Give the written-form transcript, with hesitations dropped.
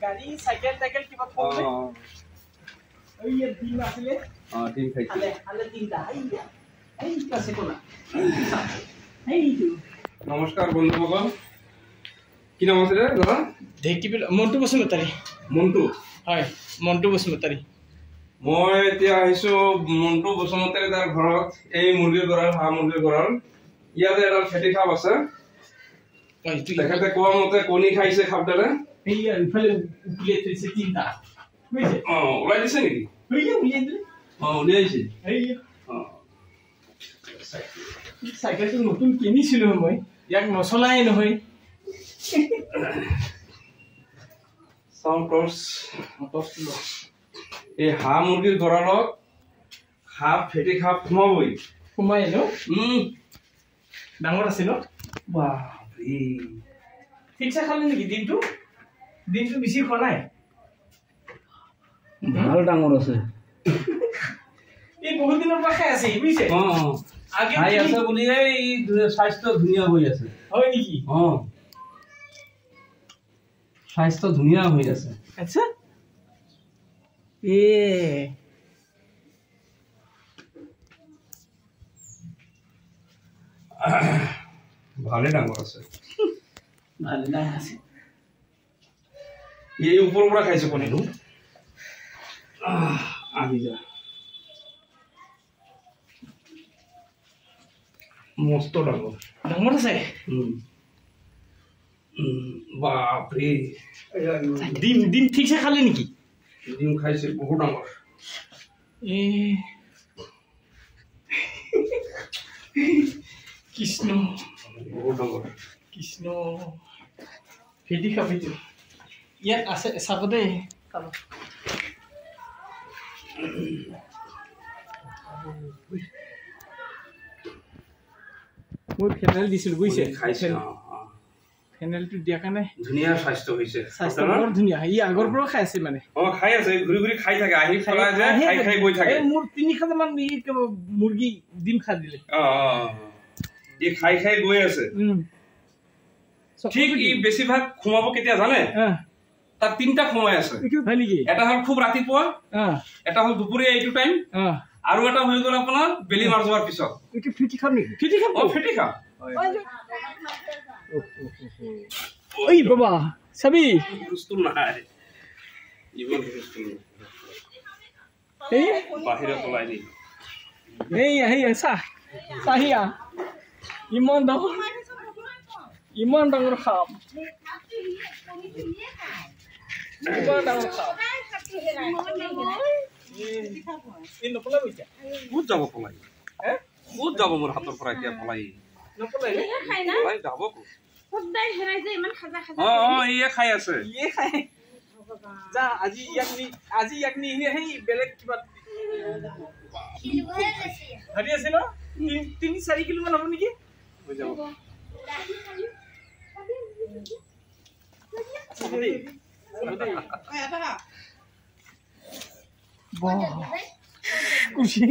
গাড়ী সাইকেল টাইকেল কিবা থলে এই দিন আসলে দিন খাইছে আলে তিনটা এই কাছে কোনা এই নমস্কাৰ বন্ধুসকল কি নাম আছে দাদা ঢেকিবিল মন্টু বসুমতাৰী মন্টু হয় মন্টু বসুমতাৰী মই এতিয়া আহিছো মন্টু বসুমতাৰী তাৰ ঘৰত এই মুৰ্গীৰ গড়াল হাঁহ মুৰ্গীৰ গড়াল ইয়াতে এটা ফেটি খাপ আছে তেখেতে কোৱা মতে কণী খাইছে খাপডালে এই ইফালে উলিয়াই থৈছে তিনটা বুজিছে ওলাই দিছে নেকি উলিয়াই দিলে উলিয়াইছে এই সাইকেলটো নতুন কিনিছিলো মই ইয়াক নচলাই নহয় সাউন্ড ক্ৰছ এই হাঁহ মুৰ্গীৰ গড়ালত সাপ ফেটি খাপ সোমাবই সোমাই ন ডাঙৰ আছে ন বাপৰে ঠিকছে খালে নেকি দিনটো বেছি খোৱা নাই ভাল ডাঙৰ আছে এই বহুত দিনৰ পৰা খাই আছে বুজিছে খাই আছে বুলি এই স্বাস্থ্য ধুনীয়া হৈ আছে হয় নেকি স্বাস্থ্য ধুনীয়া হৈ আছে আচ্ছা ভালে ডাঙৰ আছে ভালে ডাঙৰ আছে এই ওপৰৰ পৰা খাইছে কণীটো আহি যা মস্ত ডাঙৰ আছে বাপৰে ডিম ঠিকছে খালে নেকি ডিম খাইছে বহুত ডাঙৰ কৃষ্ণ বহুত ডাঙৰ কৃষ্ণ ফেটি খাবিটো ইয়াত আছে চাব দেই মই ফেনেল দিছিলো বুজিছে ফেনেলটো দিয়া কাৰণে ধুনীয়া স্বাস্থ্য হৈছে বৰ ধুনীয়া ই আগৰ পৰা খাই আছে মানে খাই আছে ঘূৰি ঘূৰি খাই থাকে আহি পেলাই যে খাই গৈ থাকে মোৰ ৩০০ মান মুৰ্গী ডিম খাই দিলে ই খাই গৈ আছে ঠিক ই বেছিভাগ সোমাব কেতিয়া জানে তাত ৩টা সময় আছে হয় নেকি এটা হ'ল খুব ৰাতিপুৱা এটা হ'ল দুপৰীয়া এইটো টাইম আৰু এটা হৈ গ'ল আপোনাৰ বেলি মাৰ যোৱাৰ পিছত এইটো ফিটি খাম নেকি ফিটি খাম ঐ বাবা চাবি বস্তু নাই ইমান বস্তু বাহিৰত ওলাই নি এই চাহিয়া ইমান ডাঙৰ খাম ক'ত যাব পলাই ক'ত যাব মোৰ হাতৰ পৰা এতিয়া পলাই যাব খাই আছে আজি ইয়াক নি বেলেগ কিবা ভাবি আছে ন ৩-৪ কিলো মান হ'ব নেকি হৈ যাব খুশি